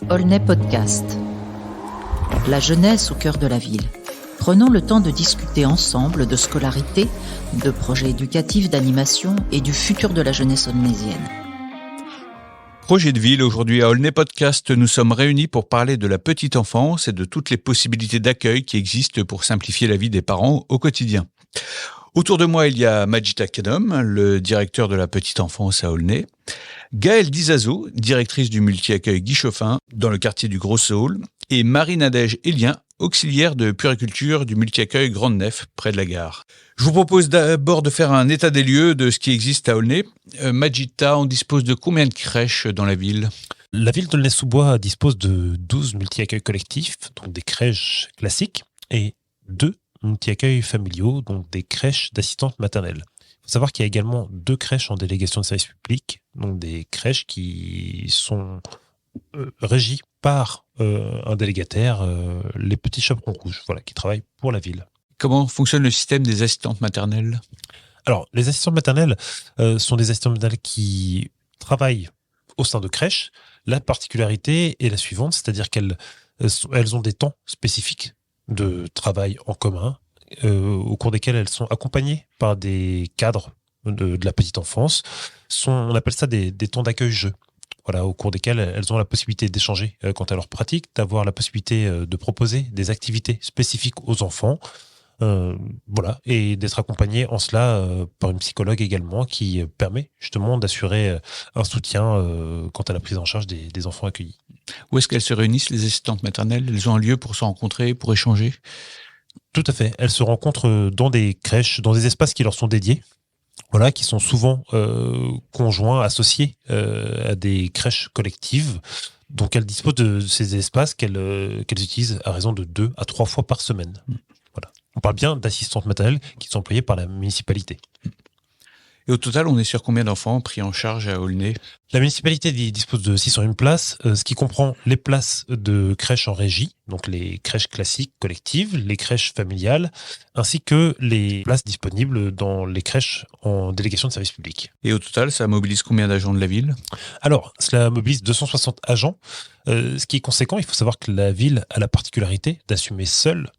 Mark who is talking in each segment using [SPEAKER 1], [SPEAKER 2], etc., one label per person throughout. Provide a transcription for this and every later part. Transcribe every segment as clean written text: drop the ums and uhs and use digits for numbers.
[SPEAKER 1] Aulnay Podcast. La jeunesse au cœur de la ville. Prenons le temps de discuter ensemble de scolarité, de projets éducatifs, d'animation et du futur de la jeunesse aulnaysienne.
[SPEAKER 2] Projet de ville, aujourd'hui à Aulnay Podcast, nous sommes réunis pour parler de la petite enfance et de toutes les possibilités d'accueil qui existent pour simplifier la vie des parents au quotidien. Autour de moi, il y a Majida Kadom, le directeur de la petite enfance à Aulnay, Gaëlle Dizazo, directrice du multi-accueil Guy Chauffin dans le quartier du Gros Saule, et Marie-Nadège Élien, auxiliaire de puériculture du multi-accueil Grande Nef, près de la gare. Je vous propose d'abord de faire un état des lieux de ce qui existe à Aulnay. Majida, on dispose de combien de crèches dans la ville ?
[SPEAKER 3] La ville d'Aulnay-sous-Bois dispose de 12 multi-accueils collectifs, donc des crèches classiques, et 2 multi-accueils familiaux, donc des crèches d'assistantes maternelles. Il faut savoir qu'il y a également 2 crèches en délégation de service public, donc des crèches qui sont régies par un délégataire, les petits chaperons rouges, qui travaillent pour la ville.
[SPEAKER 2] Comment fonctionne le système des assistantes maternelles ?
[SPEAKER 3] Alors, les assistantes maternelles sont des assistantes maternelles qui travaillent au sein de crèches. La particularité est la suivante, c'est-à-dire qu'elles ont des temps spécifiques de travail en commun, au cours desquels elles sont accompagnées par des cadres de la petite enfance. On appelle ça des temps d'accueil-jeu. Au cours desquels elles ont la possibilité d'échanger quant à leur pratique, d'avoir la possibilité de proposer des activités spécifiques aux enfants, et d'être accompagnées en cela par une psychologue également qui permet justement d'assurer un soutien quant à la prise en charge des enfants accueillis.
[SPEAKER 2] Où est-ce qu'elles se réunissent, les assistantes maternelles ? Elles ont un lieu pour se rencontrer, pour échanger ?
[SPEAKER 3] Tout à fait. Elles se rencontrent dans des crèches, dans des espaces qui leur sont dédiés, qui sont souvent conjoints, associés à des crèches collectives. Donc elles disposent de ces espaces qu'elles utilisent à raison de 2 à 3 fois par semaine. On parle bien d'assistantes maternelles qui sont employées par la municipalité.
[SPEAKER 2] Et au total, on est sur combien d'enfants pris en charge à Aulnay ?
[SPEAKER 3] La municipalité dispose de 601 places, ce qui comprend les places de crèches en régie, donc les crèches classiques collectives, les crèches familiales, ainsi que les places disponibles dans les crèches en délégation de service public.
[SPEAKER 2] Et au total, ça mobilise combien d'agents de la ville ?
[SPEAKER 3] Alors, cela mobilise 260 agents, ce qui est conséquent. Il faut savoir que la ville a la particularité d'assumer seule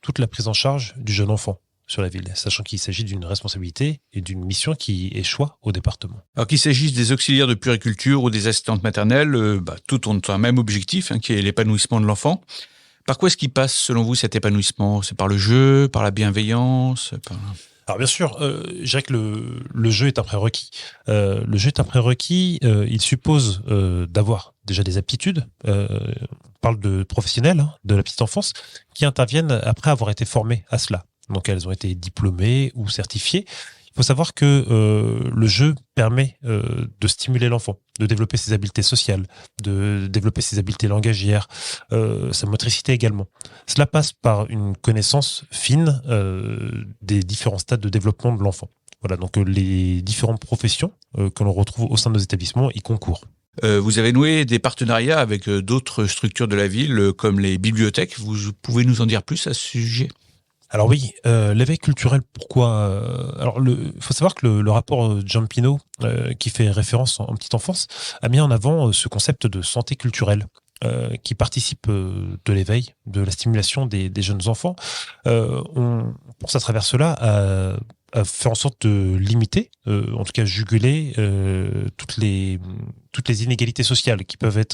[SPEAKER 3] toute la prise en charge du jeune enfant sur la ville, sachant qu'il s'agit d'une responsabilité et d'une mission qui échoit au département.
[SPEAKER 2] Alors qu'il s'agisse des auxiliaires de puériculture ou des assistantes maternelles, toutes ont un même objectif, qui est l'épanouissement de l'enfant. Par quoi est-ce qu'il passe, selon vous, cet épanouissement ? C'est par le jeu, par la bienveillance
[SPEAKER 3] Alors bien sûr, je dirais que le jeu est un prérequis. Le jeu est un prérequis, il suppose d'avoir déjà des aptitudes. On parle de professionnels de la petite enfance qui interviennent après avoir été formés à cela. Donc elles ont été diplômées ou certifiées. Il faut savoir que le jeu permet de stimuler l'enfant, de développer ses habiletés sociales, de développer ses habiletés langagières, sa motricité également. Cela passe par une connaissance fine des différents stades de développement de l'enfant. Donc les différentes professions que l'on retrouve au sein de nos établissements y concourent.
[SPEAKER 2] Vous avez noué des partenariats avec d'autres structures de la ville, comme les bibliothèques. Vous pouvez nous en dire plus à ce sujet ?
[SPEAKER 3] Alors oui, l'éveil culturel, pourquoi Alors il faut savoir que le rapport Giampino, qui fait référence en petite enfance, a mis en avant ce concept de santé culturelle, qui participe de l'éveil, de la stimulation des jeunes enfants. On pense à travers cela à faire en sorte de limiter, en tout cas juguler, toutes les inégalités sociales qui peuvent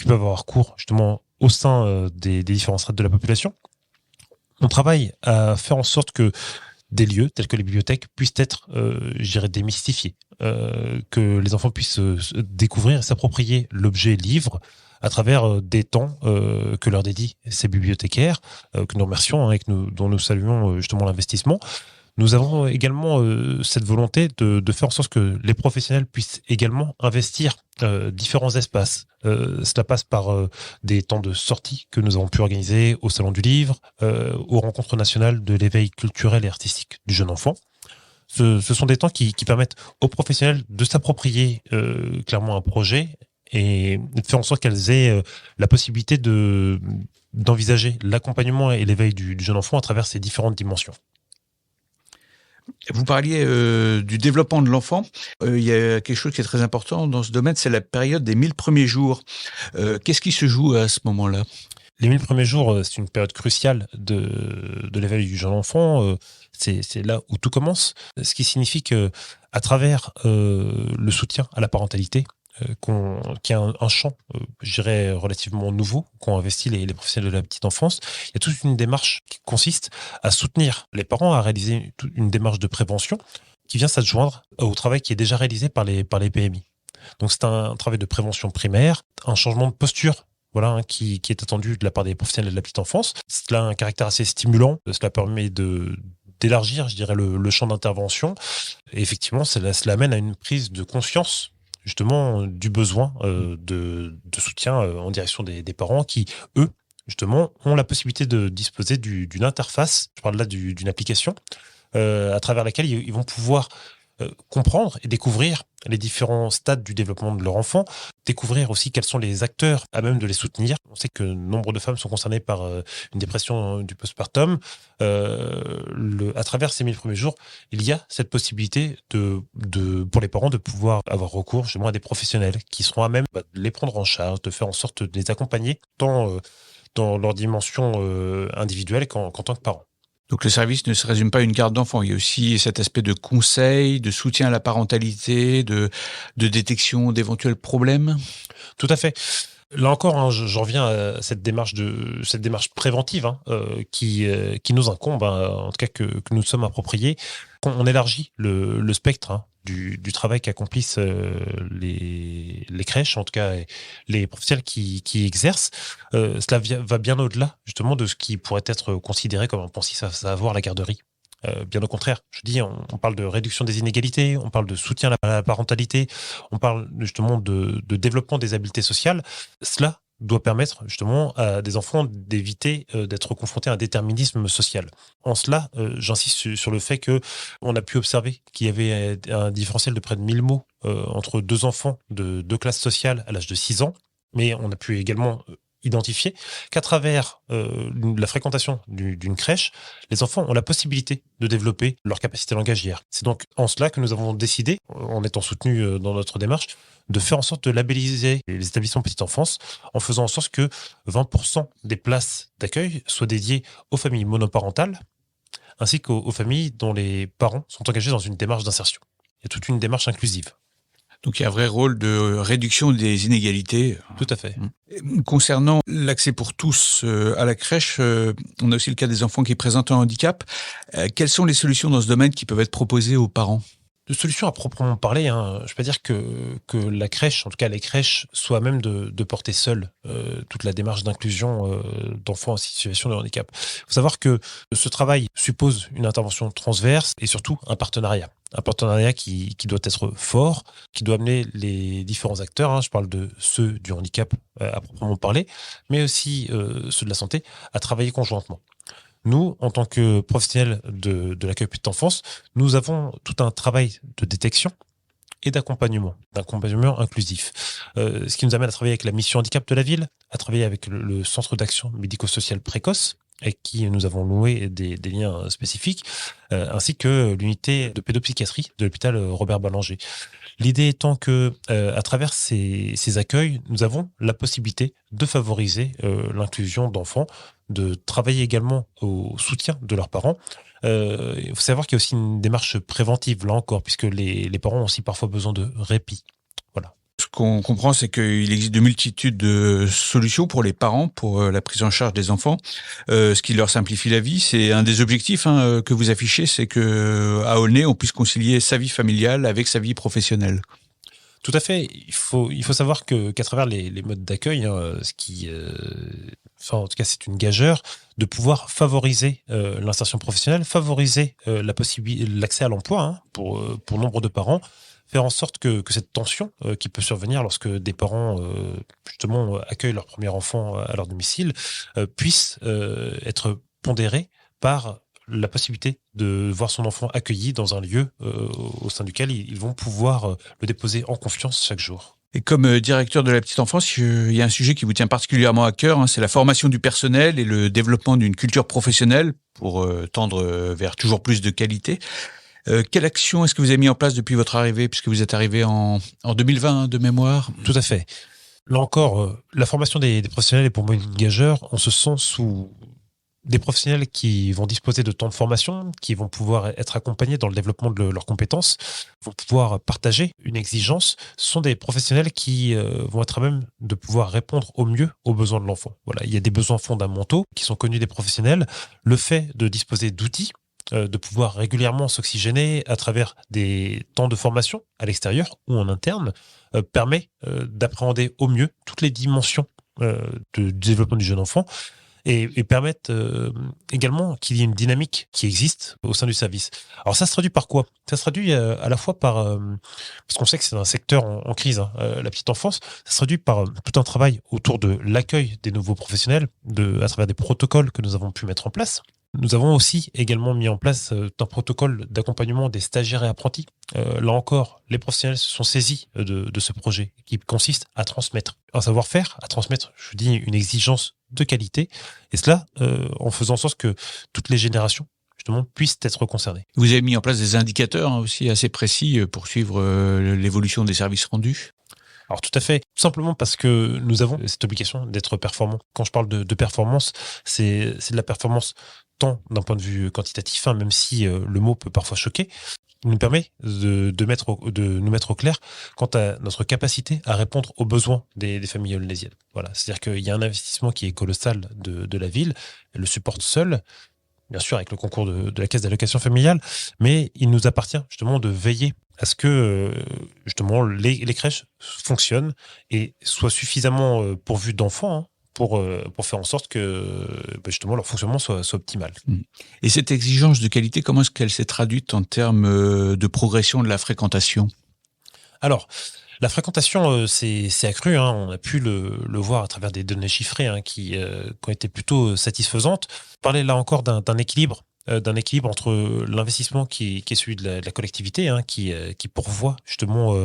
[SPEAKER 3] avoir cours justement au sein des différents strates de la population. On travaille à faire en sorte que des lieux tels que les bibliothèques puissent être, démystifiés, que les enfants puissent découvrir et s'approprier l'objet livre à travers des temps que leur dédient ces bibliothécaires, que nous remercions et dont nous saluons justement l'investissement. Nous avons également cette volonté de faire en sorte que les professionnels puissent également investir différents espaces. Cela passe par des temps de sortie que nous avons pu organiser au Salon du Livre, aux rencontres nationales de l'éveil culturel et artistique du jeune enfant. Ce sont des temps qui permettent aux professionnels de s'approprier clairement un projet et de faire en sorte qu'elles aient la possibilité d'envisager l'accompagnement et l'éveil du jeune enfant à travers ces différentes dimensions.
[SPEAKER 2] Vous parliez du développement de l'enfant. Il y a quelque chose qui est très important dans ce domaine, c'est la période des 1000 premiers jours. Qu'est-ce qui se joue à ce moment-là ?
[SPEAKER 3] Les 1000 premiers jours, c'est une période cruciale de l'éveil du jeune enfant. C'est là où tout commence. Ce qui signifie que, à travers le soutien à la parentalité, qui est un champ, je dirais, relativement nouveau, qu'ont investi les professionnels de la petite enfance, il y a toute une démarche qui consiste à soutenir les parents à réaliser une démarche de prévention qui vient s'adjoindre au travail qui est déjà réalisé par les PMI. Donc c'est un travail de prévention primaire, un changement de posture qui est attendu de la part des professionnels de la petite enfance. Cela a un caractère assez stimulant. Cela permet d'élargir, je dirais, le champ d'intervention. Et effectivement, cela amène à une prise de conscience, justement, du besoin de soutien en direction des parents qui, eux, justement, ont la possibilité de disposer d'une interface. Je parle là d'une application à travers laquelle ils vont pouvoir comprendre et découvrir les différents stades du développement de leur enfant, découvrir aussi quels sont les acteurs à même de les soutenir. On sait que nombre de femmes sont concernées par une dépression du postpartum. À travers ces 1000 premiers jours, il y a cette possibilité pour les parents de pouvoir avoir recours justement à des professionnels qui seront à même de les prendre en charge, de faire en sorte de les accompagner tant dans leur dimension individuelle qu'en tant que parents.
[SPEAKER 2] Donc le service ne se résume pas à une garde d'enfants, il y a aussi cet aspect de conseil, de soutien à la parentalité, de détection d'éventuels problèmes.
[SPEAKER 3] Tout à fait. Là encore, j'en reviens à cette démarche préventive qui nous incombe, en tout cas que nous sommes appropriés. On élargit le spectre du travail qu'accomplissent les crèches, en tout cas les professionnels qui exercent. Cela va bien au-delà justement de ce qui pourrait être considéré comme un pensif à savoir la garderie. Bien au contraire, je dis, on parle de réduction des inégalités, on parle de soutien à la parentalité, on parle justement de développement des habiletés sociales. Cela doit permettre justement à des enfants d'éviter d'être confrontés à un déterminisme social. En cela, j'insiste sur le fait qu'on a pu observer qu'il y avait un différentiel de près de 1000 mots entre deux enfants de deux classes sociales à l'âge de 6 ans, mais on a pu également identifier qu'à travers la fréquentation d'une crèche, les enfants ont la possibilité de développer leur capacité langagière. C'est donc en cela que nous avons décidé, en étant soutenus dans notre démarche, de faire en sorte de labelliser les établissements petite enfance en faisant en sorte que 20% des places d'accueil soient dédiées aux familles monoparentales ainsi qu'aux familles dont les parents sont engagés dans une démarche d'insertion. Il y a toute une démarche inclusive.
[SPEAKER 2] Donc il y a un vrai rôle de réduction des inégalités.
[SPEAKER 3] Tout à fait.
[SPEAKER 2] Concernant l'accès pour tous à la crèche, on a aussi le cas des enfants qui présentent un handicap. Quelles sont les solutions dans ce domaine qui peuvent être proposées aux parents ?
[SPEAKER 3] De solutions à proprement parler, je ne vais pas dire que la crèche, en tout cas les crèches, soient à même de porter seule toute la démarche d'inclusion d'enfants en situation de handicap. Il faut savoir que ce travail suppose une intervention transverse et surtout un partenariat. Un partenariat qui doit être fort, qui doit amener les différents acteurs, je parle de ceux du handicap à proprement parler, mais aussi ceux de la santé, à travailler conjointement. Nous, en tant que professionnels de l'accueil petite enfance, nous avons tout un travail de détection et d'accompagnement inclusif. Ce qui nous amène à travailler avec la mission handicap de la ville, à travailler avec le centre d'action médico-sociale précoce, avec qui nous avons noué des liens spécifiques, ainsi que l'unité de pédopsychiatrie de l'hôpital Robert Ballanger. L'idée étant que, à travers ces accueils, nous avons la possibilité de favoriser l'inclusion d'enfants, de travailler également au soutien de leurs parents. Il faut savoir qu'il y a aussi une démarche préventive, là encore, puisque les parents ont aussi parfois besoin de répit. Voilà.
[SPEAKER 2] Ce qu'on comprend, c'est qu'il existe de multitudes de solutions pour les parents, pour la prise en charge des enfants, ce qui leur simplifie la vie. C'est un des objectifs que vous affichez, c'est que à Aulnay, on puisse concilier sa vie familiale avec sa vie professionnelle.
[SPEAKER 3] Tout à fait. Il faut savoir qu'à travers les modes d'accueil, en tout cas, c'est une gageure de pouvoir favoriser l'insertion professionnelle, favoriser l'accès à l'emploi pour nombre de parents, faire en sorte que cette tension qui peut survenir lorsque des parents justement accueillent leur premier enfant à leur domicile puisse être pondérée par la possibilité de voir son enfant accueilli dans un lieu au sein duquel ils vont pouvoir le déposer en confiance chaque jour.
[SPEAKER 2] Et comme directeur de la petite enfance, il y a un sujet qui vous tient particulièrement à cœur, c'est la formation du personnel et le développement d'une culture professionnelle pour tendre vers toujours plus de qualité. Quelle action est-ce que vous avez mis en place depuis votre arrivée, puisque vous êtes arrivé en 2020 de mémoire?
[SPEAKER 3] Tout à fait. Là encore, la formation des professionnels et pour moi une gageur, on se sent sous des professionnels qui vont disposer de temps de formation, qui vont pouvoir être accompagnés dans le développement de leurs compétences, vont pouvoir partager une exigence. Ce sont des professionnels qui vont être à même de pouvoir répondre au mieux aux besoins de l'enfant. Voilà, il y a des besoins fondamentaux qui sont connus des professionnels. Le fait de disposer d'outils, de pouvoir régulièrement s'oxygéner à travers des temps de formation à l'extérieur ou en interne, permet d'appréhender au mieux toutes les dimensions du développement du jeune enfant et permettent également qu'il y ait une dynamique qui existe au sein du service. Alors ça se traduit par quoi? Ça se traduit à la fois par, parce qu'on sait que c'est un secteur en crise, la petite enfance, ça se traduit par tout un travail autour de l'accueil des nouveaux professionnels, à travers des protocoles que nous avons pu mettre en place. Nous avons aussi également mis en place un protocole d'accompagnement des stagiaires et apprentis. Là encore, les professionnels se sont saisis de ce projet qui consiste à transmettre un savoir-faire, à transmettre, je dis, une exigence de qualité, et cela en faisant en sorte que toutes les générations justement puissent être concernées.
[SPEAKER 2] Vous avez mis en place des indicateurs aussi assez précis pour suivre l'évolution des services rendus?
[SPEAKER 3] Alors tout à fait, tout simplement parce que nous avons cette obligation d'être performants. Quand je parle de performance, c'est de la performance tant d'un point de vue quantitatif, même si le mot peut parfois choquer. Il nous permet de nous mettre au clair quant à notre capacité à répondre aux besoins des familles holnésiennes. Voilà, c'est-à-dire qu'il y a un investissement qui est colossal de la ville, elle le supporte seule, bien sûr avec le concours de la caisse d'allocation familiale, mais il nous appartient justement de veiller à ce que justement les crèches fonctionnent et soient suffisamment pourvues d'enfants pour faire en sorte que justement leur fonctionnement soit optimal.
[SPEAKER 2] Et cette exigence de qualité, comment est-ce qu'elle s'est traduite en termes de progression de la fréquentation?
[SPEAKER 3] Alors, la fréquentation s'est accrue, on a pu le voir à travers des données chiffrées qui ont été plutôt satisfaisantes. Parler là encore d'un équilibre entre l'investissement qui est celui de la collectivité, qui pourvoit justement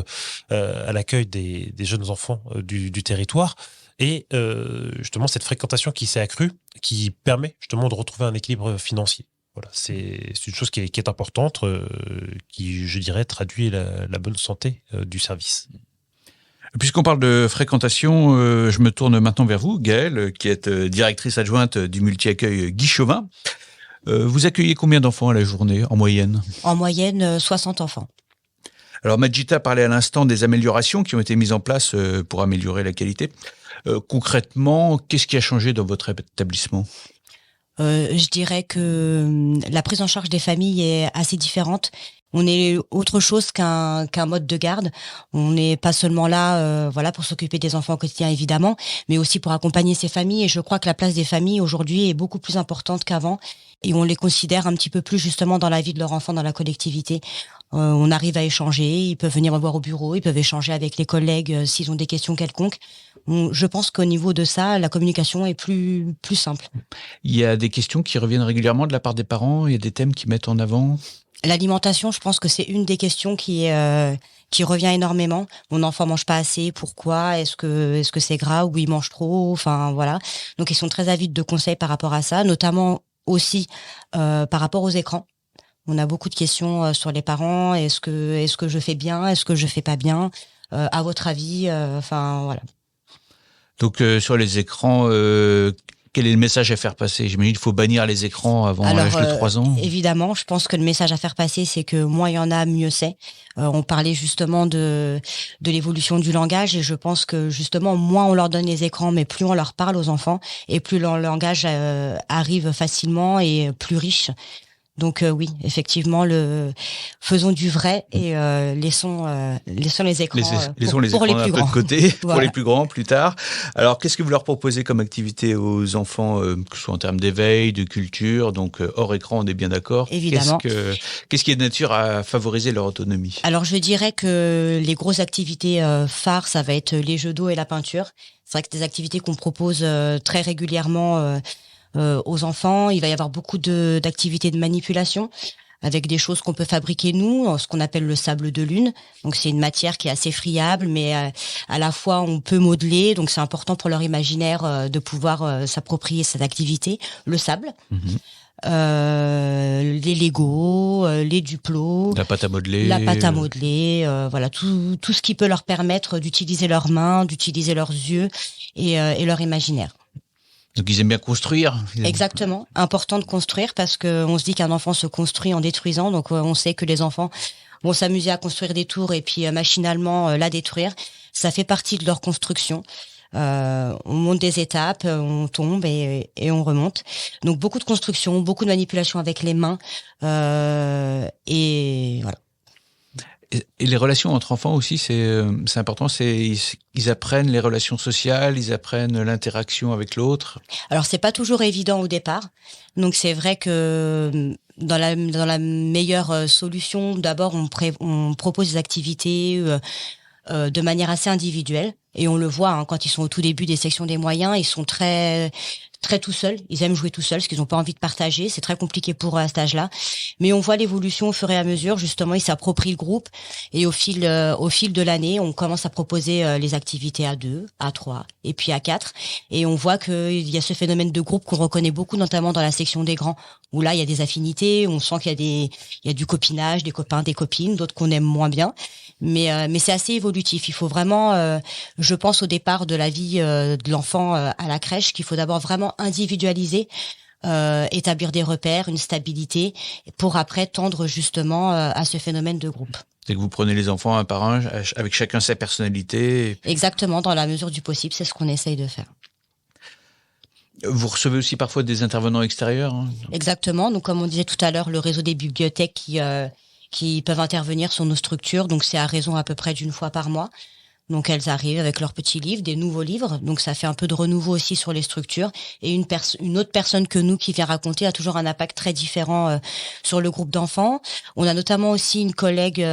[SPEAKER 3] à l'accueil des jeunes enfants du territoire, et justement cette fréquentation qui s'est accrue, qui permet justement de retrouver un équilibre financier. Voilà, c'est une chose qui est importante, qui, je dirais, traduit la bonne santé du service.
[SPEAKER 2] Puisqu'on parle de fréquentation, je me tourne maintenant vers vous, Gaëlle, qui êtes directrice adjointe du multi-accueil Guy Chauvin. Vous accueillez combien d'enfants à la journée, en moyenne?
[SPEAKER 4] En moyenne, 60 enfants.
[SPEAKER 2] Alors, Majida parlait à l'instant des améliorations qui ont été mises en place pour améliorer la qualité. Concrètement, qu'est-ce qui a changé dans votre établissement?
[SPEAKER 4] Je dirais que la prise en charge des familles est assez différente. On est autre chose qu'un mode de garde. On n'est pas seulement là, pour s'occuper des enfants au quotidien évidemment, mais aussi pour accompagner ces familles. Et je crois que la place des familles aujourd'hui est beaucoup plus importante qu'avant. Et on les considère un petit peu plus justement dans la vie de leur enfant, dans la collectivité. On arrive à échanger. Ils peuvent venir me voir au bureau. Ils peuvent échanger avec les collègues s'ils ont des questions quelconques. Je pense qu'au niveau de ça, la communication est plus simple.
[SPEAKER 2] Il y a des questions qui reviennent régulièrement de la part des parents. Il y a des thèmes qui mettent en avant.
[SPEAKER 4] L'alimentation, je pense que c'est une des questions qui revient énormément. Mon enfant mange pas assez. Pourquoi? Est-ce que c'est grave ou il mange trop? Enfin voilà. Donc ils sont très avides de conseils par rapport à ça, notamment aussi par rapport aux écrans. On a beaucoup de questions sur les parents. Est-ce que je fais bien? Est-ce que je fais pas bien? À votre avis? Voilà.
[SPEAKER 2] Donc sur les écrans. Quel est le message à faire passer? J'imagine qu'il faut bannir les écrans avant l'âge de 3 ans.
[SPEAKER 4] Évidemment, je pense que le message à faire passer, c'est que moins il y en a, mieux c'est. On parlait justement de l'évolution du langage, et je pense que justement, moins on leur donne les écrans, mais plus on leur parle aux enfants, et plus leur langage arrive facilement et plus riche. Donc oui, effectivement, faisons du vrai et laissons les écrans pour les plus grands.
[SPEAKER 2] Un peu de côté,
[SPEAKER 4] Voilà.
[SPEAKER 2] Pour les plus grands plus tard. Alors, qu'est-ce que vous leur proposez comme activité aux enfants, que ce soit en termes d'éveil, de culture, donc hors écran, on est bien d'accord?
[SPEAKER 4] Évidemment.
[SPEAKER 2] Qu'est-ce qui est de nature à favoriser leur autonomie?
[SPEAKER 4] Alors, je dirais que les grosses activités phares, ça va être les jeux d'eau et la peinture. C'est vrai que c'est des activités qu'on propose très régulièrement aux enfants. Il va y avoir beaucoup d'activités de manipulation avec des choses qu'on peut fabriquer nous, ce qu'on appelle le sable de lune. Donc c'est une matière qui est assez friable, mais à la fois on peut modeler, donc c'est important pour leur imaginaire de pouvoir s'approprier cette activité, le sable. les Lego, les Duplo,
[SPEAKER 2] La pâte à modeler.
[SPEAKER 4] Voilà, tout ce qui peut leur permettre d'utiliser leurs mains, d'utiliser leurs yeux et leur imaginaire.
[SPEAKER 2] Donc ils aiment bien construire.
[SPEAKER 4] Exactement, important de construire parce que on se dit qu'un enfant se construit en détruisant, donc on sait que les enfants vont s'amuser à construire des tours et puis machinalement la détruire. Ça fait partie de leur construction. On monte des étapes, on tombe et on remonte. Donc beaucoup de construction, beaucoup de manipulation avec les mains et voilà.
[SPEAKER 2] Et les relations entre enfants aussi, c'est important. Ils apprennent les relations sociales, ils apprennent l'interaction avec l'autre.
[SPEAKER 4] Alors c'est pas toujours évident au départ. Donc c'est vrai que dans la meilleure solution, d'abord on propose des activités de manière assez individuelle et on le voit quand ils sont au tout début des sections des moyens, ils sont très tout seuls, ils aiment jouer tout seuls parce qu'ils n'ont pas envie de partager, c'est très compliqué pour eux à cet âge-là. Mais on voit l'évolution au fur et à mesure, justement, ils s'approprient le groupe et au fil de l'année, on commence à proposer les activités à 2, à 3 et puis à 4 et on voit qu'il y a ce phénomène de groupe qu'on reconnaît beaucoup, notamment dans la section des grands où là il y a des affinités, on sent qu'il y a du copinage, des copains, des copines, d'autres qu'on aime moins bien. Mais c'est assez évolutif. Il faut vraiment, je pense au départ de la vie de l'enfant à la crèche, qu'il faut d'abord vraiment individualiser, établir des repères, une stabilité, pour après tendre justement à ce phénomène de groupe.
[SPEAKER 2] C'est que vous prenez les enfants un par un, avec chacun sa personnalité.
[SPEAKER 4] Exactement, dans la mesure du possible, c'est ce qu'on essaye de faire.
[SPEAKER 2] Vous recevez aussi parfois des intervenants extérieurs, hein.
[SPEAKER 4] Exactement. Donc, comme on disait tout à l'heure, le réseau des bibliothèques qui peuvent intervenir sur nos structures. Donc, c'est à raison à peu près d'une fois par mois. Donc, elles arrivent avec leurs petits livres, des nouveaux livres. Donc, ça fait un peu de renouveau aussi sur les structures. Et une autre personne que nous qui vient raconter a toujours un impact très différent sur le groupe d'enfants. On a notamment aussi une collègue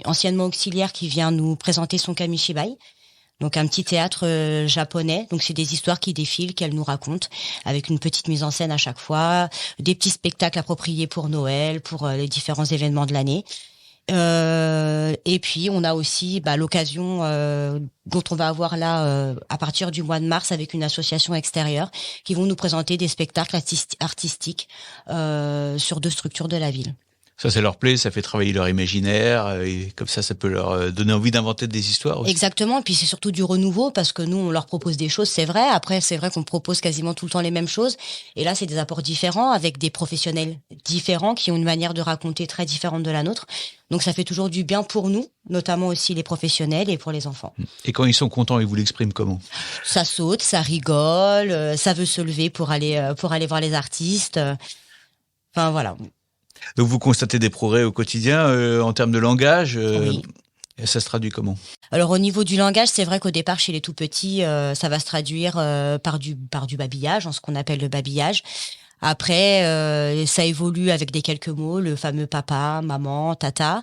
[SPEAKER 4] anciennement auxiliaire qui vient nous présenter son kamishibai. Donc un petit théâtre japonais, donc c'est des histoires qui défilent, qu'elle nous raconte, avec une petite mise en scène à chaque fois, des petits spectacles appropriés pour Noël, pour les différents événements de l'année. Et puis on a aussi l'occasion dont on va avoir là à partir du mois de mars avec une association extérieure qui vont nous présenter des spectacles artistiques sur 2 structures de la ville.
[SPEAKER 2] Ça leur plaît, ça fait travailler leur imaginaire, et comme ça peut leur donner envie d'inventer des histoires aussi.
[SPEAKER 4] Exactement, et puis c'est surtout du renouveau, parce que nous, on leur propose des choses, c'est vrai. Après, c'est vrai qu'on propose quasiment tout le temps les mêmes choses. Et là, c'est des apports différents, avec des professionnels différents, qui ont une manière de raconter très différente de la nôtre. Donc ça fait toujours du bien pour nous, notamment aussi les professionnels et pour les enfants.
[SPEAKER 2] Et quand ils sont contents, ils vous l'expriment comment ?
[SPEAKER 4] Ça saute, ça rigole, ça veut se lever pour aller voir les artistes. Enfin, voilà.
[SPEAKER 2] Donc vous constatez des progrès au quotidien en termes de langage.
[SPEAKER 4] Oui.
[SPEAKER 2] Ça se traduit comment ?
[SPEAKER 4] Alors au niveau du langage, c'est vrai qu'au départ chez les tout petits, ça va se traduire par du babillage, ce qu'on appelle le babillage. Après, ça évolue avec des quelques mots, le fameux papa, maman, tata.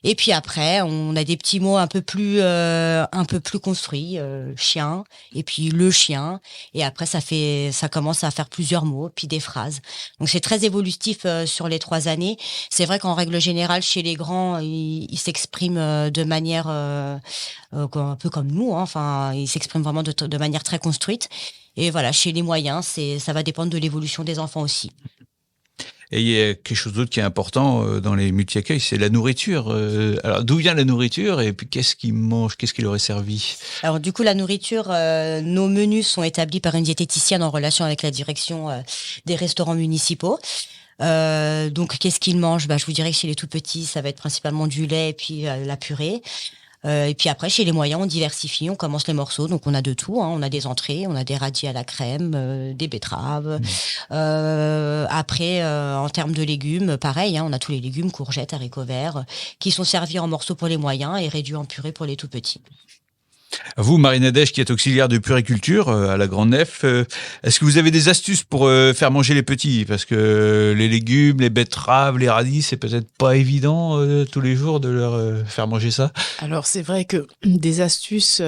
[SPEAKER 4] Et puis après, on a des petits mots un peu plus construits, chien, et puis le chien. Et après, ça commence à faire plusieurs mots, puis des phrases. Donc c'est très évolutif sur les 3 années. C'est vrai qu'en règle générale, chez les grands, ils s'expriment de manière un peu comme nous. Enfin, ils s'expriment vraiment de manière très construite. Et voilà, chez les moyens, ça va dépendre de l'évolution des enfants aussi.
[SPEAKER 2] Et il y a quelque chose d'autre qui est important dans les multi-accueils, c'est la nourriture. Alors, d'où vient la nourriture et puis qu'est-ce qu'ils mangent, qu'est-ce qui leur est servi ? Alors,
[SPEAKER 4] du coup, la nourriture, nos menus sont établis par une diététicienne en relation avec la direction des restaurants municipaux. Donc, qu'est-ce qu'ils mangent ? Je vous dirais que chez les tout petits, ça va être principalement du lait et puis la purée. Et puis après, chez les moyens, on diversifie, on commence les morceaux. Donc, on a de tout. On a des entrées, on a des radis à la crème, des betteraves. Après, en termes de légumes, pareil, on a tous les légumes, courgettes, haricots verts, qui sont servis en morceaux pour les moyens et réduits en purée pour les tout petits.
[SPEAKER 2] Vous, Marie Nadège, qui êtes auxiliaire de puriculture à la Grande Nef, est-ce que vous avez des astuces pour faire manger les petits ? Parce que les légumes, les betteraves, les radis, c'est peut-être pas évident tous les jours de leur faire manger ça.
[SPEAKER 5] Alors, c'est vrai que des astuces...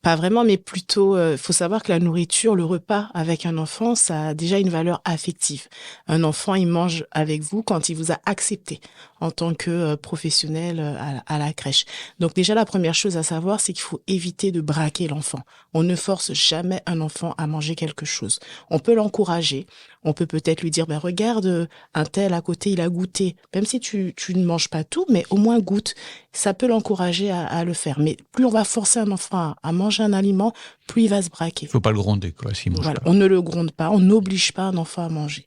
[SPEAKER 5] Pas vraiment, mais plutôt, faut savoir que la nourriture, le repas avec un enfant, ça a déjà une valeur affective. Un enfant, il mange avec vous quand il vous a accepté en tant que professionnel à la crèche. Donc déjà, la première chose à savoir, c'est qu'il faut éviter de braquer l'enfant. On ne force jamais un enfant à manger quelque chose. On peut l'encourager, On peut peut-être lui dire, regarde, un tel à côté, il a goûté. Même si tu ne manges pas tout, mais au moins goûte. Ça peut l'encourager à le faire. Mais plus on va forcer un enfant à manger un aliment, plus il va se braquer.
[SPEAKER 2] Il faut pas le gronder, quoi, s'il mange
[SPEAKER 5] Voilà,
[SPEAKER 2] pas.
[SPEAKER 5] on ne le gronde pas, on n'oblige pas un enfant à manger.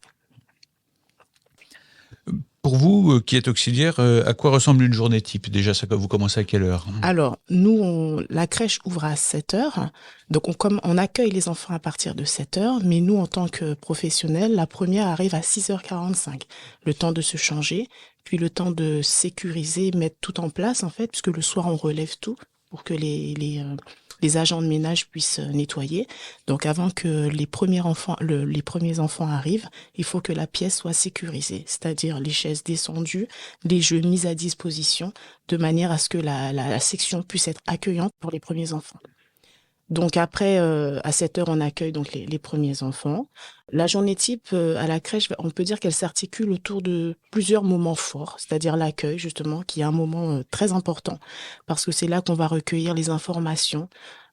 [SPEAKER 2] Pour vous, qui êtes auxiliaire, à quoi ressemble une journée type? Déjà, ça, vous commencez à quelle heure?
[SPEAKER 5] Alors, nous, la crèche ouvre à 7h. Donc, on accueille les enfants à partir de 7h. Mais nous, en tant que professionnels, la première arrive à 6h45. Le temps de se changer, puis le temps de sécuriser, mettre tout en place, en fait, puisque le soir, on relève tout pour que les agents de ménage puissent nettoyer. Donc, avant que les premiers enfants arrivent, il faut que la pièce soit sécurisée, c'est-à-dire les chaises descendues, les jeux mis à disposition, de manière à ce que la section puisse être accueillante pour les premiers enfants. Donc après, à 7h, on accueille donc les premiers enfants. La journée type à la crèche, on peut dire qu'elle s'articule autour de plusieurs moments forts, c'est-à-dire l'accueil justement, qui est un moment très important, parce que c'est là qu'on va recueillir les informations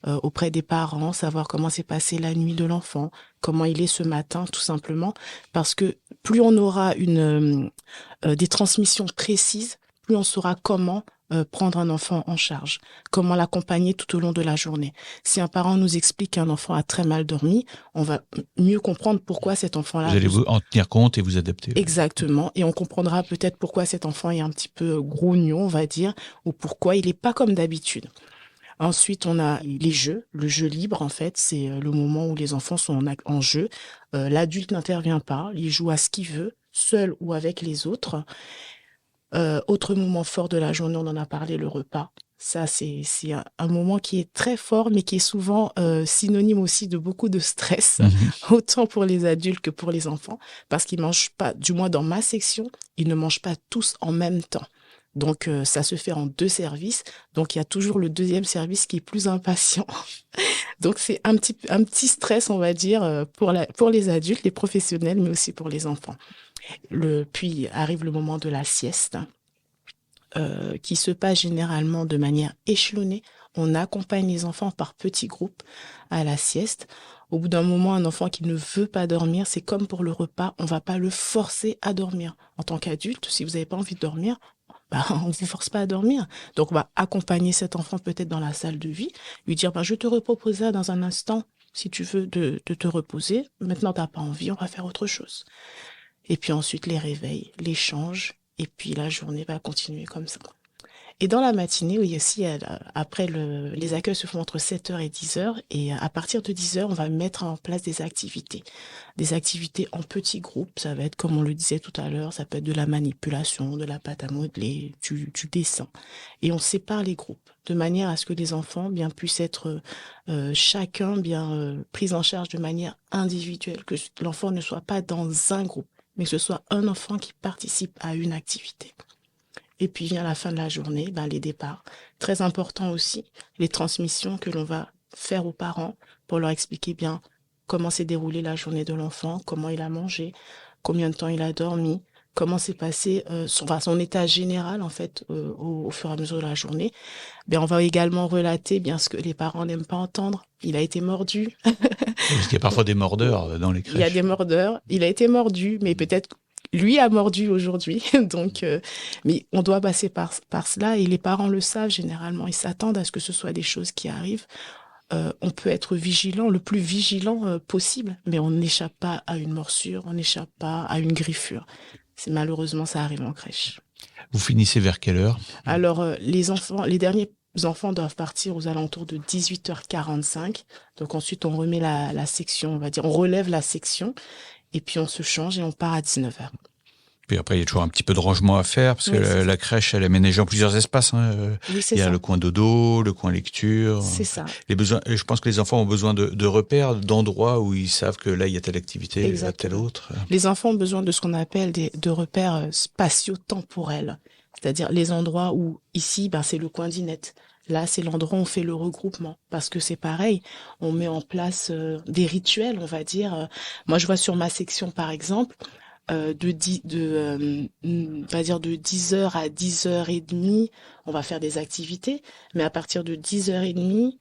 [SPEAKER 5] auprès des parents, savoir comment s'est passée la nuit de l'enfant, comment il est ce matin, tout simplement, parce que plus on aura des transmissions précises, plus on saura comment prendre un enfant en charge, comment l'accompagner tout au long de la journée. Si un parent nous explique qu'un enfant a très mal dormi, on va mieux comprendre pourquoi cet enfant-là...
[SPEAKER 2] Vous allez vous en tenir compte et vous adapter.
[SPEAKER 5] Exactement, et on comprendra peut-être pourquoi cet enfant est un petit peu grognon, on va dire, ou pourquoi il n'est pas comme d'habitude. Ensuite, on a les jeux. Le jeu libre, en fait, c'est le moment où les enfants sont en jeu. L'adulte n'intervient pas, il joue à ce qu'il veut, seul ou avec les autres. Autre moment fort de la journée, on en a parlé, le repas. Ça, c'est un moment qui est très fort, mais qui est souvent synonyme aussi de beaucoup de stress, autant pour les adultes que pour les enfants, parce qu'ils mangent pas, du moins dans ma section, ils ne mangent pas tous en même temps. Donc, ça se fait en 2 services. Donc, il y a toujours le deuxième service qui est plus impatient. Donc, c'est un petit stress, on va dire, pour les adultes, les professionnels, mais aussi pour les enfants. Puis arrive le moment de la sieste, qui se passe généralement de manière échelonnée. On accompagne les enfants par petits groupes à la sieste. Au bout d'un moment, un enfant qui ne veut pas dormir, c'est comme pour le repas, on ne va pas le forcer à dormir. En tant qu'adulte, si vous n'avez pas envie de dormir, on ne vous force pas à dormir. Donc, on va accompagner cet enfant peut-être dans la salle de vie, lui dire, je te reproposerai dans un instant, si tu veux, de te reposer. Maintenant, tu n'as pas envie, on va faire autre chose. Et puis ensuite, les réveils, l'échange, et puis la journée va continuer comme ça. Et dans la matinée, oui, aussi, après, les accueils se font entre 7h et 10h, et à partir de 10h, on va mettre en place des activités en petits groupes. Ça va être, comme on le disait tout à l'heure, ça peut être de la manipulation, de la pâte à modeler, du dessin. Et on sépare les groupes, de manière à ce que les enfants puissent être chacun pris en charge de manière individuelle, que l'enfant ne soit pas dans un groupe, mais que ce soit un enfant qui participe à une activité. Et puis vient la fin de la journée, les départs. Très important aussi, les transmissions que l'on va faire aux parents pour leur expliquer bien comment s'est déroulée la journée de l'enfant, comment il a mangé, combien de temps il a dormi, comment s'est passé son état général en fait au fur et à mesure de la journée. On va également relater ce que les parents n'aiment pas entendre. Il a été mordu.
[SPEAKER 2] Parce qu'il y a parfois des mordeurs dans les crèches.
[SPEAKER 5] Il y a des mordeurs. Il a été mordu, mais peut-être lui a mordu aujourd'hui. Donc, mais on doit passer par cela et les parents le savent généralement. Ils s'attendent à ce que ce soit des choses qui arrivent. On peut être vigilant, le plus vigilant possible, mais on n'échappe pas à une morsure, on n'échappe pas à une griffure. Malheureusement, ça arrive en crèche.
[SPEAKER 2] Vous finissez vers quelle heure?
[SPEAKER 5] Alors, les derniers enfants doivent partir aux alentours de 18h45. Donc ensuite, on remet la section, on va dire, on relève la section et puis on se change et on part à 19h.
[SPEAKER 2] Puis après, il y a toujours un petit peu de rangement à faire, parce que la crèche, elle est aménagée en plusieurs espaces.
[SPEAKER 5] Oui,
[SPEAKER 2] il y a le coin dodo, le coin lecture.
[SPEAKER 5] C'est ça.
[SPEAKER 2] Je pense que les enfants ont besoin de repères, d'endroits où ils savent que là, il y a telle activité, là, telle autre.
[SPEAKER 5] Les enfants ont besoin de ce qu'on appelle de repères spatio-temporels. C'est-à-dire les endroits où, ici, c'est le coin dinette. Là, c'est l'endroit où on fait le regroupement. Parce que c'est pareil, on met en place des rituels, on va dire. Moi, je vois sur ma section, par exemple, de 10h à 10h30, on va faire des activités. Mais à partir de 10h30,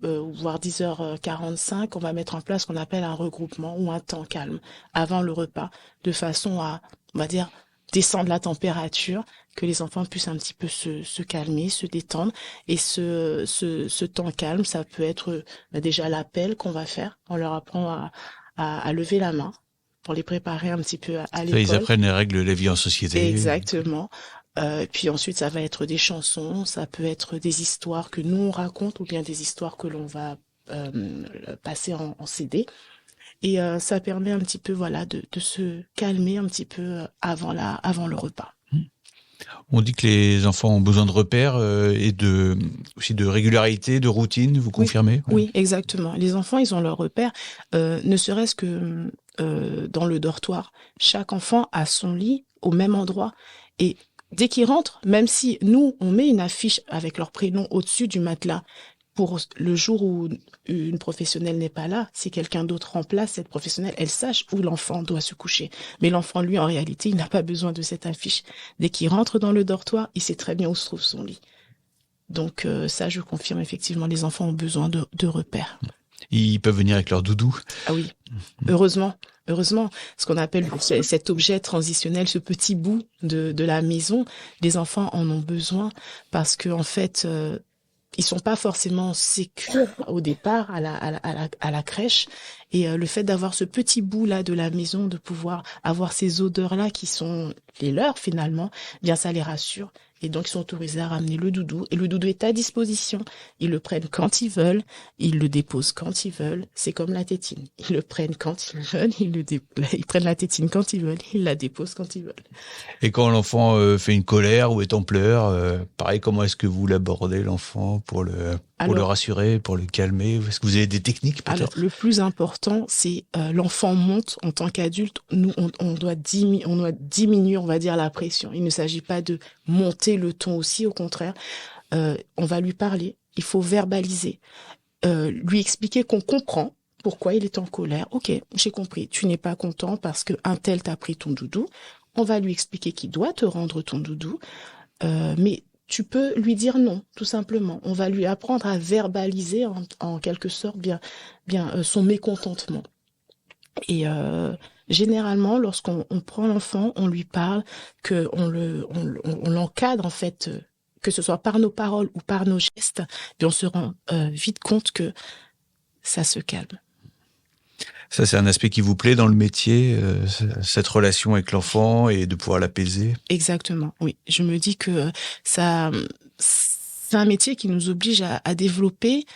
[SPEAKER 5] voire 10h45, on va mettre en place ce qu'on appelle un regroupement ou un temps calme avant le repas, de façon à, on va dire, descendre la température, que les enfants puissent un petit peu se calmer, se détendre. Et ce temps calme, ça peut être déjà l'appel qu'on va faire. On leur apprend à lever la main pour les préparer un petit peu à l'école.
[SPEAKER 2] Ils apprennent les règles de la vie en société.
[SPEAKER 5] Exactement. Puis ensuite, ça va être des chansons, ça peut être des histoires que nous on raconte ou bien des histoires que l'on va passer en CD. Et ça permet un petit peu, voilà, de se calmer un petit peu avant le repas.
[SPEAKER 2] On dit que les enfants ont besoin de repères et aussi de régularité, de routine, vous confirmez?
[SPEAKER 5] Oui, exactement. Les enfants, ils ont leurs repères, ne serait-ce que dans le dortoir. Chaque enfant a son lit au même endroit. Et dès qu'ils rentrent, même si nous, on met une affiche avec leur prénom au-dessus du matelas, pour le jour où une professionnelle n'est pas là, si quelqu'un d'autre remplace cette professionnelle, elle sache où l'enfant doit se coucher. Mais l'enfant, lui, en réalité, il n'a pas besoin de cette affiche. Dès qu'il rentre dans le dortoir, il sait très bien où se trouve son lit. Donc ça, je confirme, effectivement, les enfants ont besoin de repères.
[SPEAKER 2] Ils peuvent venir avec leur doudou.
[SPEAKER 5] Ah oui, heureusement, ce qu'on appelle cet objet transitionnel, ce petit bout de la maison, les enfants en ont besoin parce que en fait, ils sont pas forcément sécures au départ à la crèche, et le fait d'avoir ce petit bout là de la maison, de pouvoir avoir ces odeurs là qui sont les leurs finalement, bien ça les rassure. Et donc, ils sont autorisés à ramener le doudou. Et le doudou est à disposition. Ils le prennent quand ils veulent. Ils le déposent quand ils veulent. C'est comme la tétine. Ils le prennent quand ils veulent. Ils prennent la tétine quand ils veulent. Ils la déposent quand ils veulent.
[SPEAKER 2] Et quand l'enfant fait une colère ou est en pleurs, pareil, comment est-ce que vous l'abordez, l'enfant, pour le rassurer, pour le calmer? Est-ce que vous avez des techniques, peut-être?
[SPEAKER 5] Alors, le plus important, c'est l'enfant monte en tant qu'adulte. Nous, on doit diminuer, on va dire, la pression. Il ne s'agit pas de monter le ton aussi, au contraire. On va lui parler, il faut verbaliser, lui expliquer qu'on comprend pourquoi il est en colère. Ok, j'ai compris, tu n'es pas content parce que un tel t'a pris ton doudou. On va lui expliquer qu'il doit te rendre ton doudou, mais tu peux lui dire non, tout simplement. On va lui apprendre à verbaliser en quelque sorte bien son mécontentement. Et généralement, lorsqu'on prend l'enfant, on lui parle, on l'encadre en fait, que ce soit par nos paroles ou par nos gestes, puis on se rend vite compte que ça se calme.
[SPEAKER 2] Ça, c'est un aspect qui vous plaît dans le métier, cette relation avec l'enfant et de pouvoir l'apaiser?
[SPEAKER 5] Exactement, oui. Je me dis que c'est un métier qui nous oblige à développer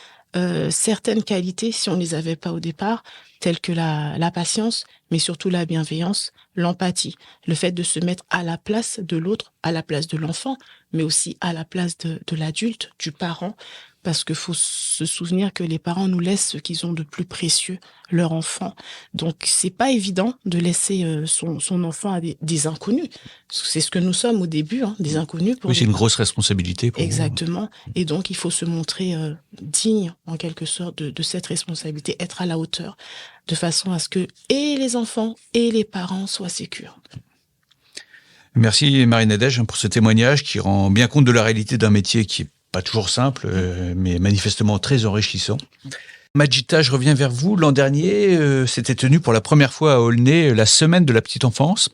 [SPEAKER 5] certaines qualités, si on ne les avait pas au départ, telles que la patience, mais surtout la bienveillance, l'empathie, le fait de se mettre à la place de l'autre, à la place de l'enfant, mais aussi à la place de l'adulte, du parent, parce qu'il faut se souvenir que les parents nous laissent ce qu'ils ont de plus précieux, leur enfant. Donc, c'est pas évident de laisser son enfant à des inconnus. C'est ce que nous sommes au début, des inconnus.
[SPEAKER 2] Oui, c'est une grosse responsabilité pour
[SPEAKER 5] Exactement. Et donc, il faut se montrer digne, en quelque sorte, de cette responsabilité, être à la hauteur, de façon à ce que et les enfants et les parents soient sécures.
[SPEAKER 2] Merci Marie-Nadège pour ce témoignage qui rend bien compte de la réalité d'un métier qui est pas toujours simple, mais manifestement très enrichissant. Majida, je reviens vers vous. L'an dernier, s'était tenue pour la première fois à Aulnay la semaine de la petite enfance.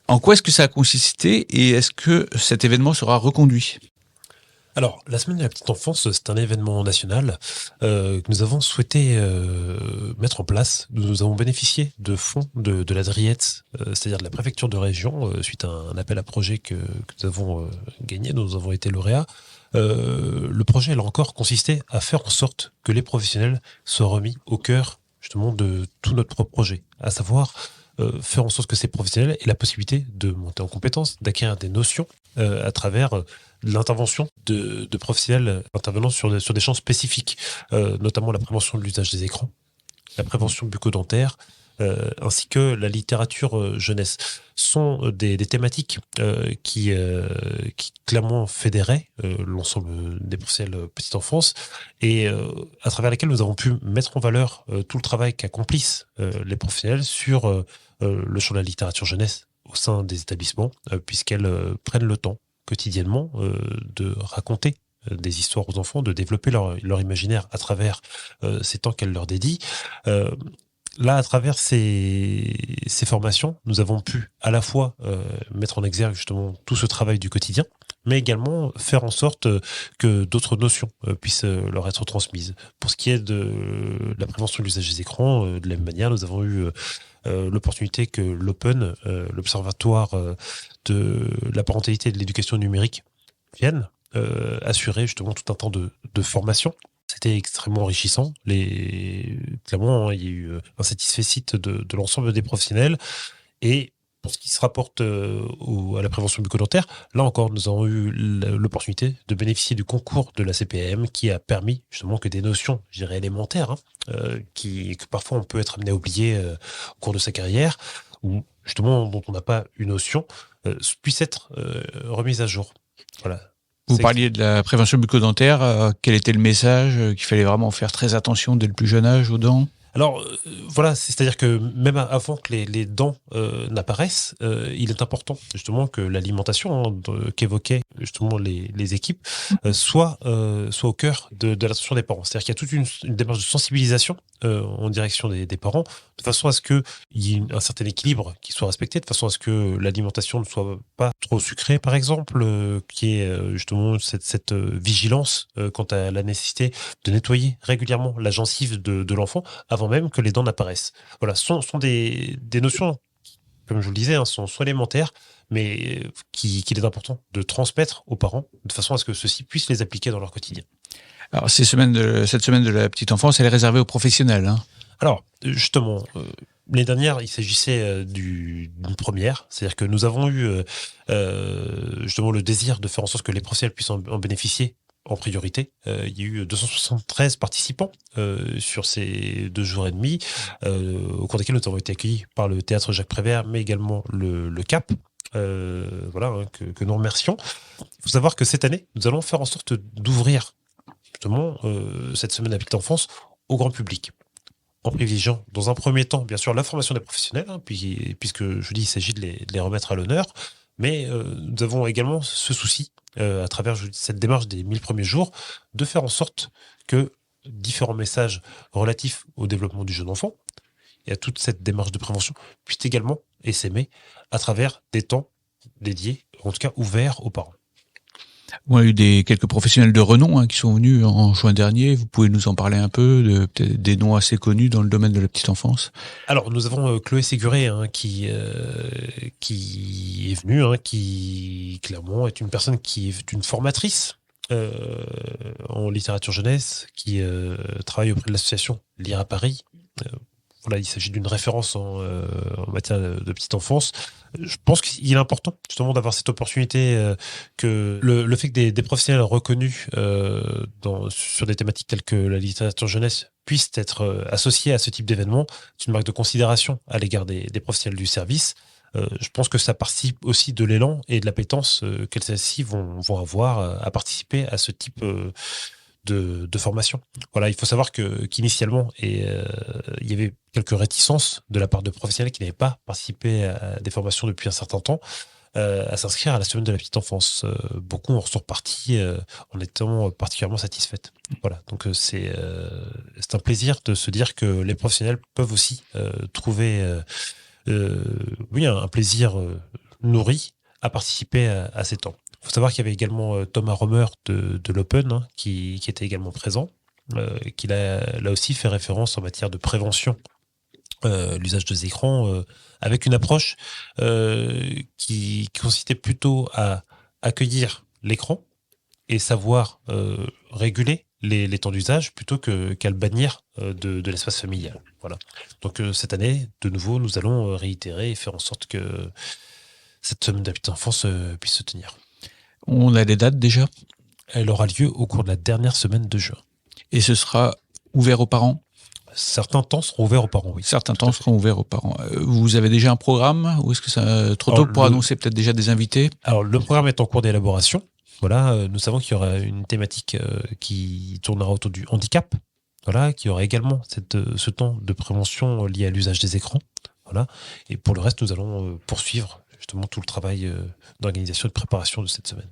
[SPEAKER 2] En quoi est-ce que ça a consisté et est-ce que cet événement sera reconduit?
[SPEAKER 3] Alors, la semaine de la petite enfance, c'est un événement national que nous avons souhaité mettre en place. Nous avons bénéficié de fonds de la DRIET, c'est-à-dire de la préfecture de région, suite à un appel à projet que nous avons gagné, dont nous avons été lauréats. Le projet, là encore, consistait à faire en sorte que les professionnels soient remis au cœur, justement, de tout notre projet, à savoir faire en sorte que ces professionnels aient la possibilité de monter en compétences, d'acquérir des notions à travers l'intervention de professionnels intervenant sur des champs spécifiques, notamment la prévention de l'usage des écrans, la prévention bucco-dentaire, ainsi que la littérature jeunesse. Sont des thématiques qui clairement fédéraient l'ensemble des professionnels petite enfance et à travers lesquels nous avons pu mettre en valeur tout le travail qu'accomplissent les professionnels sur le champ de la littérature jeunesse au sein des établissements, puisqu'elles prennent le temps quotidiennement de raconter des histoires aux enfants, de développer leur imaginaire à travers ces temps qu'elle leur dédie. Là, à travers ces formations, nous avons pu à la fois mettre en exergue justement tout ce travail du quotidien, mais également faire en sorte que d'autres notions puissent leur être transmises. Pour ce qui est de la prévention de l'usage des écrans, de la même manière, nous avons eu l'opportunité que l'Open, l'Observatoire de la parentalité et de l'éducation numérique, vienne assurer justement tout un temps de formation. C'était extrêmement enrichissant. Clairement, il y a eu un satisfecit de l'ensemble des professionnels. Et pour ce qui se rapporte à la prévention bucco-dentaire, là encore, nous avons eu l'opportunité de bénéficier du concours de la CPM qui a permis justement que des notions, je dirais, élémentaires, que parfois on peut être amené à oublier au cours de sa carrière, ou justement dont on n'a pas une notion, puissent être remises à jour. Voilà.
[SPEAKER 2] Vous parliez de la prévention bucco-dentaire. Quel était le message qu'il fallait vraiment faire très attention dès le plus jeune âge aux dents?
[SPEAKER 3] Alors voilà, c'est-à-dire que même avant que les dents n'apparaissent, il est important justement que l'alimentation qu'évoquaient justement les équipes soit au cœur de l'attention des parents. C'est-à-dire qu'il y a toute une démarche de sensibilisation en direction des parents, de façon à ce qu'il y ait un certain équilibre qui soit respecté, de façon à ce que l'alimentation ne soit pas trop sucrée, par exemple, qu'il y ait justement cette vigilance quant à la nécessité de nettoyer régulièrement la gencive de l'enfant avant même que les dents n'apparaissent. Voilà, sont des notions, comme je vous le disais, sont élémentaires, mais qu'il est important de transmettre aux parents, de façon à ce que ceux-ci puissent les appliquer dans leur quotidien.
[SPEAKER 2] Alors, cette semaine de la petite enfance, elle est réservée aux professionnels. Hein.
[SPEAKER 3] Alors, justement, l'année dernière, il s'agissait d'une première, c'est-à-dire que nous avons eu justement le désir de faire en sorte que les professionnels puissent en bénéficier en priorité. Il y a eu 273 participants sur ces 2 jours et demi, au cours desquels nous avons été accueillis par le Théâtre Jacques Prévert, mais également le CAP, que nous remercions. Il faut savoir que cette année, nous allons faire en sorte d'ouvrir justement cette semaine de la petite enfance au grand public, en privilégiant dans un premier temps, bien sûr, la formation des professionnels, puisque je dis il s'agit de les remettre à l'honneur, mais nous avons également ce souci, à travers cette démarche des 1000 premiers jours, de faire en sorte que différents messages relatifs au développement du jeune enfant et à toute cette démarche de prévention puissent également essaimer à travers des temps dédiés, en tout cas ouverts aux parents.
[SPEAKER 2] On a eu quelques professionnels de renom qui sont venus en juin dernier. Vous pouvez nous en parler un peu, peut-être des noms assez connus dans le domaine de la petite enfance? Alors,
[SPEAKER 3] nous avons Chloé Séguré qui est venue, qui clairement est une personne qui est une formatrice en littérature jeunesse, qui travaille auprès de l'association Lire à Paris. Voilà, il s'agit d'une référence en matière de petite enfance. Je pense qu'il est important justement d'avoir cette opportunité, que le fait que des professionnels reconnus sur des thématiques telles que la littérature jeunesse puissent être associés à ce type d'événement, c'est une marque de considération à l'égard des professionnels du service. Je pense que ça participe aussi de l'élan et de l'appétence qu'elles-ci vont avoir à participer à ce type de formation. Voilà, il faut savoir qu'initialement, il y avait quelques réticences de la part de professionnels qui n'avaient pas participé à des formations depuis un certain temps, à s'inscrire à la semaine de la petite enfance. Beaucoup en sont repartis en étant particulièrement satisfaites. Voilà, donc c'est un plaisir de se dire que les professionnels peuvent aussi trouver un plaisir nourri à participer à ces temps. Il faut savoir qu'il y avait également Thomas Romer de l'Open qui était également présent, qui là aussi fait référence en matière de prévention l'usage des écrans, avec une approche qui consistait plutôt à accueillir l'écran et savoir réguler les temps d'usage plutôt qu'à le bannir de l'espace familial. Voilà. Donc cette année, de nouveau, nous allons réitérer et faire en sorte que cette semaine de la petite enfance puisse se tenir.
[SPEAKER 2] On a des dates déjà?
[SPEAKER 3] Elle aura lieu au cours de la dernière semaine de juin.
[SPEAKER 2] Et ce sera ouvert aux parents?
[SPEAKER 3] Certains temps seront ouverts aux parents, oui.
[SPEAKER 2] Certains temps seront ouverts aux parents. Vous avez déjà un programme ou est-ce que c'est trop tôt pour annoncer peut-être déjà des invités? Alors,
[SPEAKER 3] le programme est en cours d'élaboration. Voilà, nous savons qu'il y aura une thématique qui tournera autour du handicap. Voilà, qu'il y aura également ce temps de prévention lié à l'usage des écrans. Voilà. Et pour le reste, nous allons poursuivre justement tout le travail d'organisation et de préparation de cette semaine.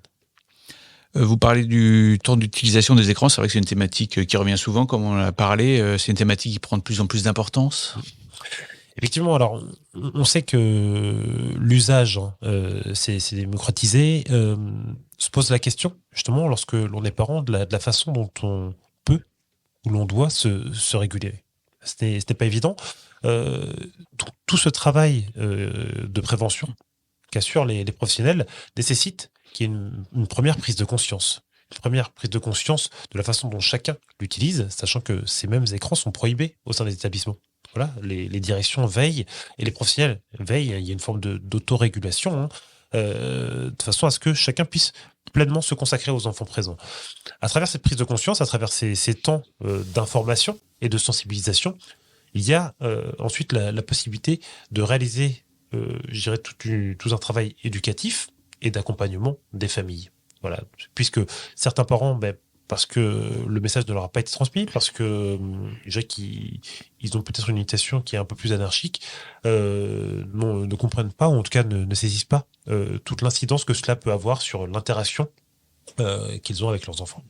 [SPEAKER 2] Vous parlez du temps d'utilisation des écrans. C'est vrai que c'est une thématique qui revient souvent, comme on en a parlé. C'est une thématique qui prend de plus en plus d'importance.
[SPEAKER 3] Effectivement, alors on sait que l'usage c'est démocratisé. Se pose la question, justement, lorsque l'on est parent, de la façon dont on peut ou l'on doit se réguler. C'était pas évident. Tout ce travail de prévention qu'assurent les professionnels nécessite qu'il y ait une première prise de conscience. Une première prise de conscience de la façon dont chacun l'utilise, sachant que ces mêmes écrans sont prohibés au sein des établissements. Voilà, les directions veillent et les professionnels veillent. Il y a une forme d'autorégulation, de façon à ce que chacun puisse pleinement se consacrer aux enfants présents. À travers cette prise de conscience, à travers ces temps d'information et de sensibilisation, il y a ensuite la possibilité de réaliser, je dirais, tout un travail éducatif et d'accompagnement des familles. Voilà, puisque certains parents, parce que le message ne leur a pas été transmis, parce que je dirais qu'ils ont peut-être une éducation qui est un peu plus anarchique, ne comprennent pas, ou en tout cas ne saisissent pas toute l'incidence que cela peut avoir sur l'interaction qu'ils ont avec leurs enfants.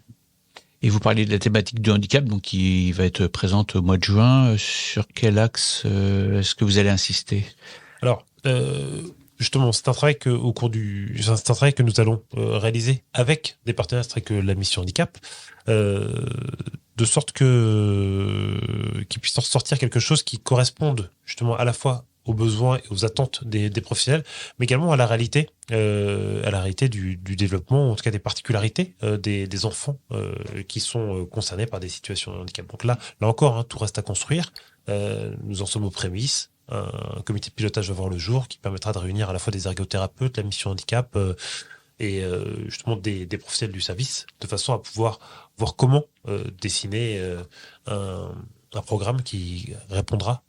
[SPEAKER 2] Et vous parliez de la thématique du handicap, donc qui va être présente au mois de juin. Sur quel axe est-ce que vous allez insister ?
[SPEAKER 3] Alors, justement, c'est un travail que nous allons réaliser avec des partenaires tels que la Mission Handicap, de sorte qu'ils puissent en sortir quelque chose qui corresponde justement à la fois aux besoins et aux attentes des professionnels, mais également à la réalité du développement, en tout cas des particularités des enfants qui sont concernés par des situations de handicap. Donc là encore, tout reste à construire. Nous en sommes aux prémices. Un comité de pilotage va voir le jour qui permettra de réunir à la fois des ergothérapeutes, la Mission Handicap et justement des professionnels du service, de façon à pouvoir voir comment dessiner un programme qui répondra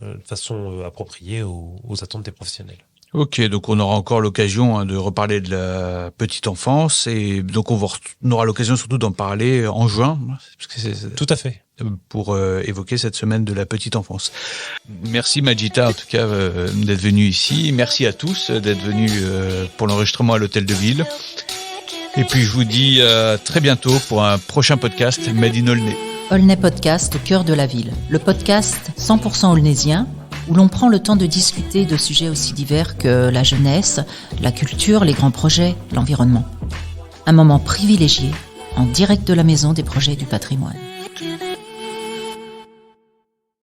[SPEAKER 3] de façon appropriée aux attentes des professionnels.
[SPEAKER 2] Ok, donc on aura encore l'occasion de reparler de la petite enfance, et donc on aura l'occasion surtout d'en parler en juin. Parce que
[SPEAKER 3] tout à fait.
[SPEAKER 2] Pour évoquer cette semaine de la petite enfance. Merci Majida en tout cas d'être venu ici. Merci à tous d'être venus pour l'enregistrement à l'Hôtel de Ville. Et puis je vous dis à très bientôt pour un prochain podcast Made in Aulnay.
[SPEAKER 1] Aulnay Podcast au cœur de la ville. Le podcast 100% aulnaysien où l'on prend le temps de discuter de sujets aussi divers que la jeunesse, la culture, les grands projets, l'environnement. Un moment privilégié en direct de la Maison des Projets du Patrimoine.